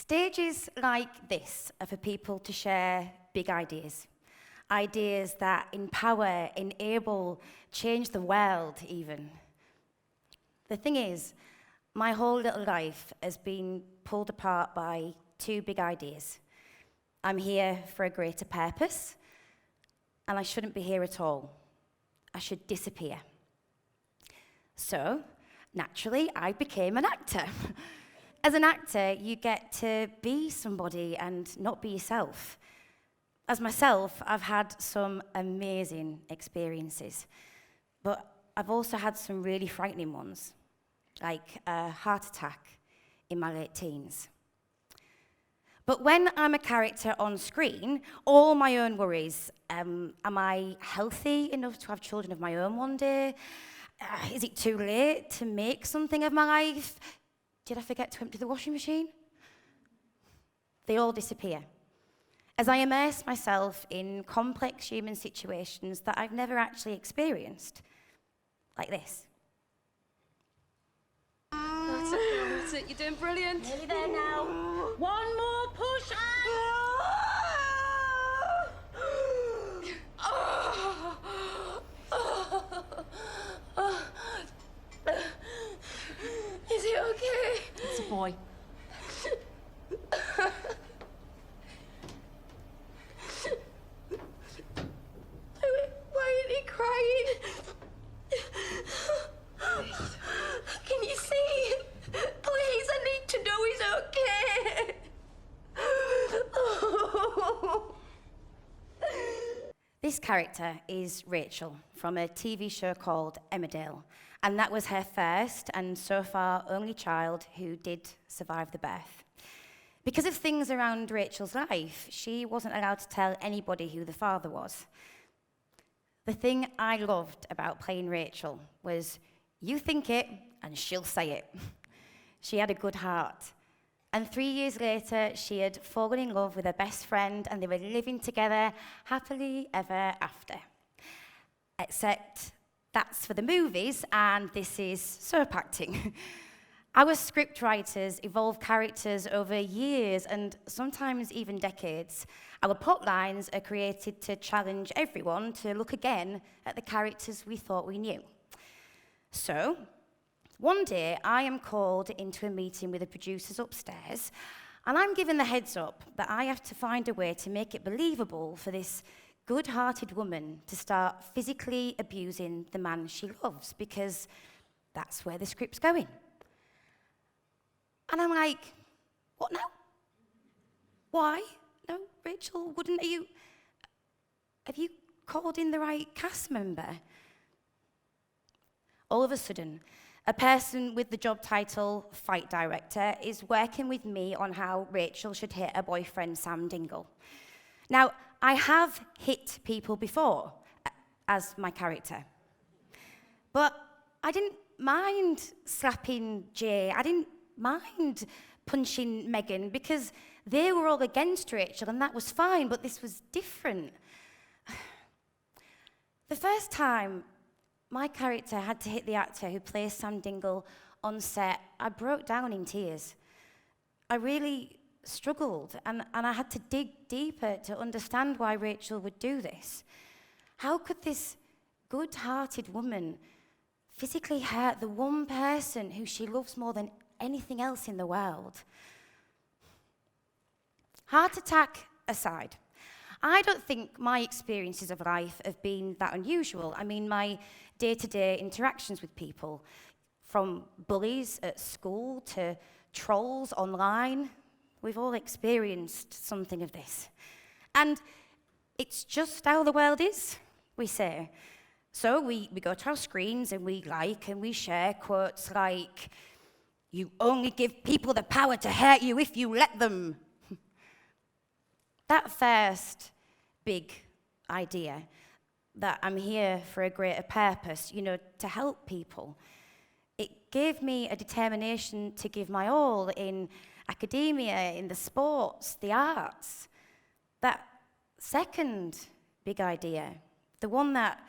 Stages like this are for people to share big ideas. Ideas that empower, enable, change the world even. The thing is, my whole little life has been pulled apart by two big ideas. I'm here for a greater purpose, and I shouldn't be here at all. I should disappear. So, naturally, I became an actor. As an actor, you get to be somebody and not be yourself. As myself, I've had some amazing experiences, but I've also had some really frightening ones, like a heart attack in my late teens. But when I'm a character on screen, all my own worries, am I healthy enough to have children of my own one day? Is it too late to make something of my life? Did I forget to empty the washing machine? They all disappear as I immerse myself in complex human situations that I've never actually experienced, like this. That's it, you're doing brilliant. Nearly there now. One more push Is he okay? It's a boy. Why is he crying? Can you see? Please, I need to know he's okay. This character is Rachel from a TV show called Emmerdale, and that was her first and so far only child who did survive the birth. Because of things around Rachel's life, she wasn't allowed to tell anybody who the father was. The thing I loved about playing Rachel was you think it and she'll say it. She had a good heart. And 3 years later, she had fallen in love with her best friend and they were living together happily ever after. Except that's for the movies and this is soap acting. Our script writers evolve characters over years and sometimes even decades. Our plot lines are created to challenge everyone to look again at the characters we thought we knew. So, one day I am called into a meeting with the producers upstairs and I'm given the heads up that I have to find a way to make it believable for this good-hearted woman to start physically abusing the man she loves because that's where the script's going. And I'm like, what now? Why? No, Rachel, have you called in the right cast member? All of a sudden, a person with the job title Fight Director is working with me on how Rachel should hit her boyfriend, Sam Dingle. Now, I have hit people before as my character, but I didn't mind slapping Jay. I didn't mind punching Megan because they were all against Rachel and that was fine, but this was different. The first time my character had to hit the actor who plays Sam Dingle on set, I broke down in tears. I really struggled and I had to dig deeper to understand why Rachel would do this. How could this good-hearted woman physically hurt the one person who she loves more than anything else in the world? Heart attack aside, I don't think my experiences of life have been that unusual. I mean, my day-to-day interactions with people, from bullies at school to trolls online, we've all experienced something of this. And it's just how the world is, we say. So we go to our screens and we like and we share quotes like, "You only give people the power to hurt you if you let them." That first big idea, that I'm here for a greater purpose, to help people, it gave me a determination to give my all in academia, in the sports, the arts. That second big idea, the one that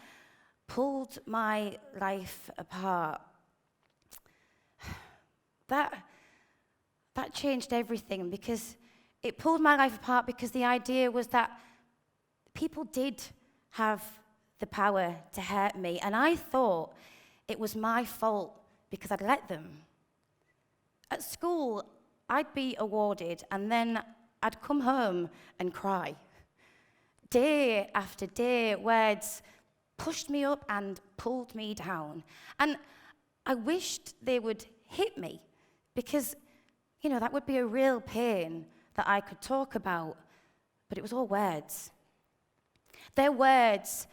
pulled my life apart, that that changed everything, because it pulled my life apart, because the idea was that people did have the power to hurt me, and I thought it was my fault because I'd let them. At school, I'd be awarded, and then I'd come home and cry. Day after day, words pushed me up and pulled me down. And I wished they would hit me, because, that would be a real pain that I could talk about. But it was all words. Their words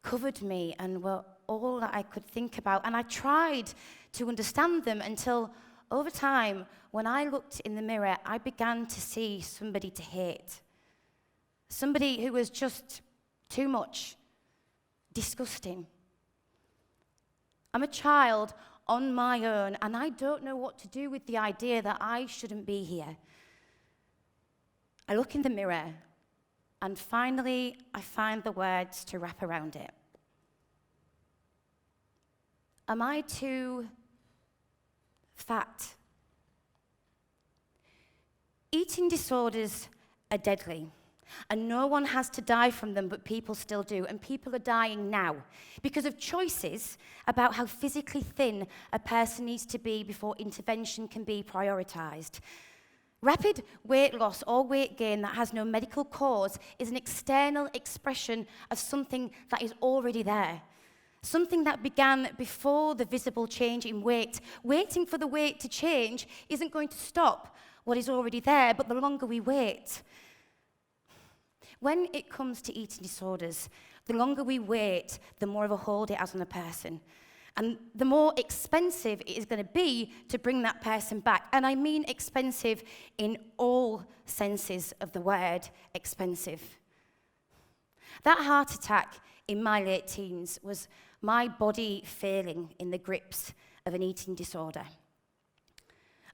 covered me and were all that I could think about. And I tried to understand them until, over time, when I looked in the mirror, I began to see somebody to hate. Somebody who was just too much, disgusting. I'm a child on my own, and I don't know what to do with the idea that I shouldn't be here. I look in the mirror, and finally, I find the words to wrap around it. Am I too fat? Eating disorders are deadly, and no one has to die from them, but people still do, and people are dying now because of choices about how physically thin a person needs to be before intervention can be prioritized. Rapid weight loss or weight gain that has no medical cause is an external expression of something that is already there. Something that began before the visible change in weight. Waiting for the weight to change isn't going to stop what is already there, but the longer we wait. When it comes to eating disorders, the longer we wait, the more of a hold it has on a person. And the more expensive it is going to be to bring that person back. And I mean expensive in all senses of the word expensive. That heart attack in my late teens was my body failing in the grips of an eating disorder.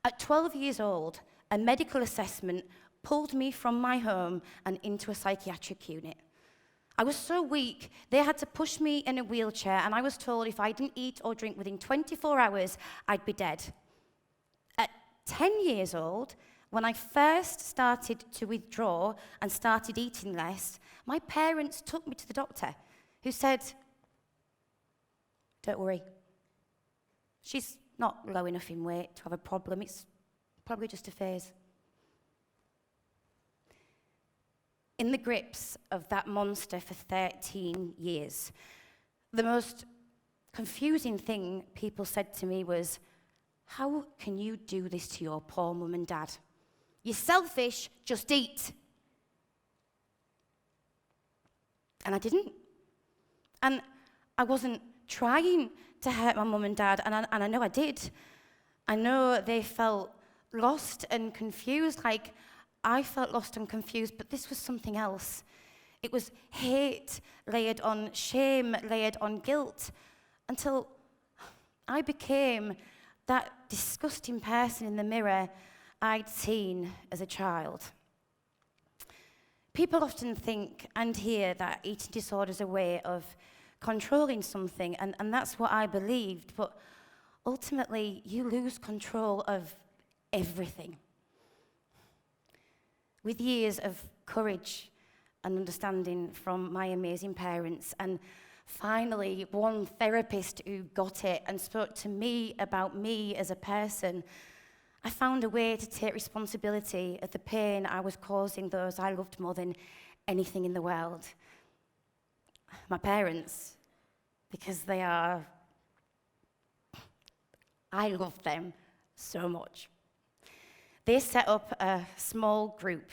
At 12 years old, a medical assessment pulled me from my home and into a psychiatric unit. I was so weak, they had to push me in a wheelchair, and I was told if I didn't eat or drink within 24 hours, I'd be dead. At 10 years old, when I first started to withdraw and started eating less, my parents took me to the doctor, who said, "Don't worry. She's not low enough in weight to have a problem. It's probably just a phase." In the grips of that monster for 13 years, the most confusing thing people said to me was, "How can you do this to your poor mum and dad? You're selfish, just eat." And I didn't. And I wasn't trying to hurt my mum and dad, and I know I did. I know they felt lost and confused, like I felt lost and confused, but this was something else. It was hate layered on shame, layered on guilt, until I became that disgusting person in the mirror I'd seen as a child. People often think and hear that eating disorder is a way of controlling something, and that's what I believed, but ultimately you lose control of everything. With years of courage and understanding from my amazing parents, and finally one therapist who got it and spoke to me about me as a person, I found a way to take responsibility of the pain I was causing those I loved more than anything in the world. My parents, because I love them so much. They set up a small group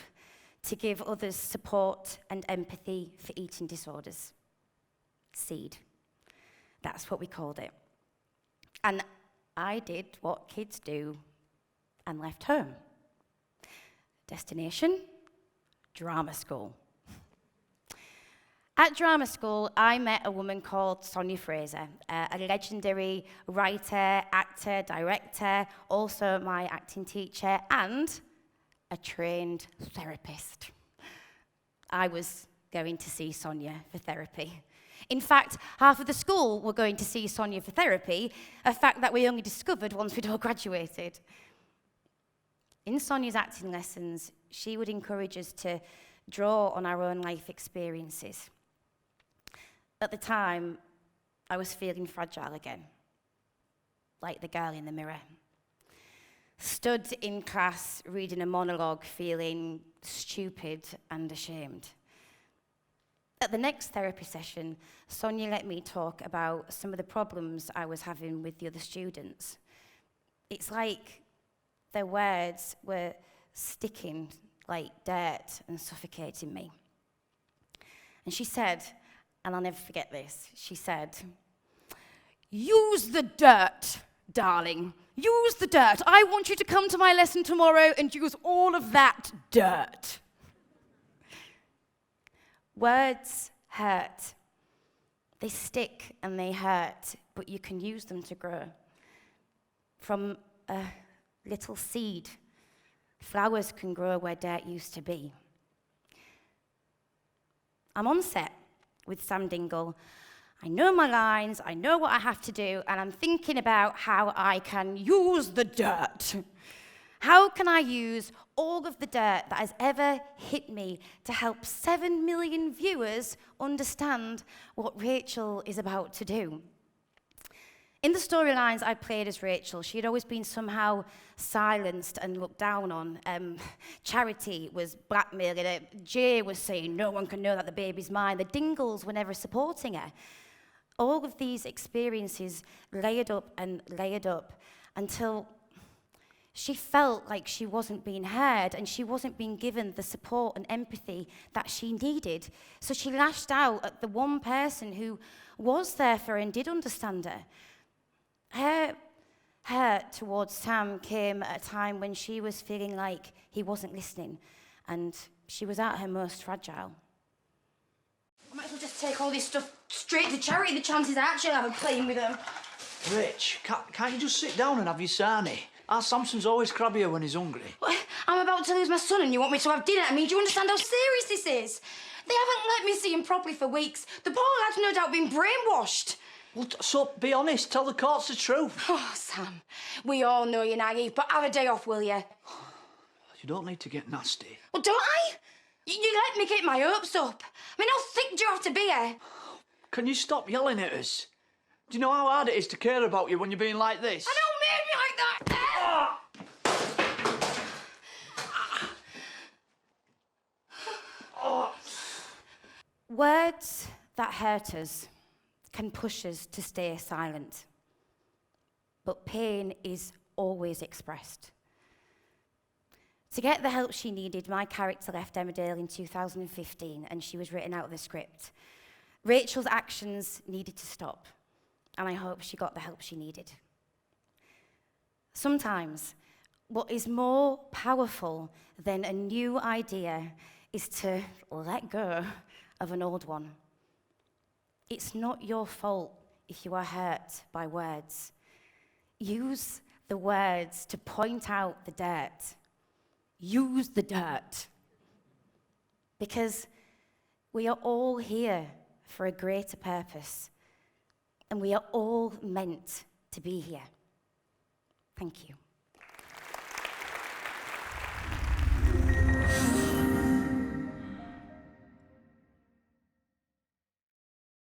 to give others support and empathy for eating disorders. SEED. That's what we called it. And I did what kids do and left home. Destination? Drama school. At drama school, I met a woman called Sonia Fraser, a legendary writer, actor, director, also my acting teacher, and a trained therapist. I was going to see Sonia for therapy. In fact, half of the school were going to see Sonia for therapy, a fact that we only discovered once we'd all graduated. In Sonia's acting lessons, she would encourage us to draw on our own life experiences. At the time, I was feeling fragile again, like the girl in the mirror. Stood in class reading a monologue, feeling stupid and ashamed. At the next therapy session, Sonia let me talk about some of the problems I was having with the other students. It's like their words were sticking like dirt and suffocating me. And she said, and I'll never forget this, she said, "Use the dirt, darling. Use the dirt. I want you to come to my lesson tomorrow and use all of that dirt." Words hurt. They stick and they hurt, but you can use them to grow. From a little seed, flowers can grow where dirt used to be. I'm on set with Sam Dingle. I know my lines, I know what I have to do, and I'm thinking about how I can use the dirt. How can I use all of the dirt that has ever hit me to help 7 million viewers understand what Rachel is about to do? In the storylines I played as Rachel, she had always been somehow silenced and looked down on. Charity was blackmailing her. Jay was saying, "No one can know that the baby's mine." The Dingles were never supporting her. All of these experiences layered up and layered up until she felt like she wasn't being heard and she wasn't being given the support and empathy that she needed. So she lashed out at the one person who was there for her and did understand her. Her hurt towards Sam came at a time when she was feeling like he wasn't listening and she was at her most fragile. I might as well just take all this stuff straight to charity. The chances I actually have of playing with them. Rich, can't you just sit down and have your sarnie? Our Samson's always crabbier when he's hungry. What? I'm about to lose my son and you want me to have dinner? I mean, do you understand how serious this is? They haven't let me see him properly for weeks. The poor lad's no doubt been brainwashed. Well, so be honest, tell the courts the truth. Oh, Sam, we all know you're naive, but have a day off, will you? You don't need to get nasty. Well, don't I? You let me get my hopes up. I mean, how thick do you have to be, eh? Can you stop yelling at us? Do you know how hard it is to care about you when you're being like this? I don't mean me like that. Words that hurt us can push us to stay silent. But pain is always expressed. To get the help she needed, my character left Emmerdale in 2015 and she was written out of the script. Rachel's actions needed to stop, and I hope she got the help she needed. Sometimes, what is more powerful than a new idea is to let go of an old one. It's not your fault if you are hurt by words. Use the words to point out the dirt. Use the dirt. Because we are all here for a greater purpose, and we are all meant to be here. Thank you.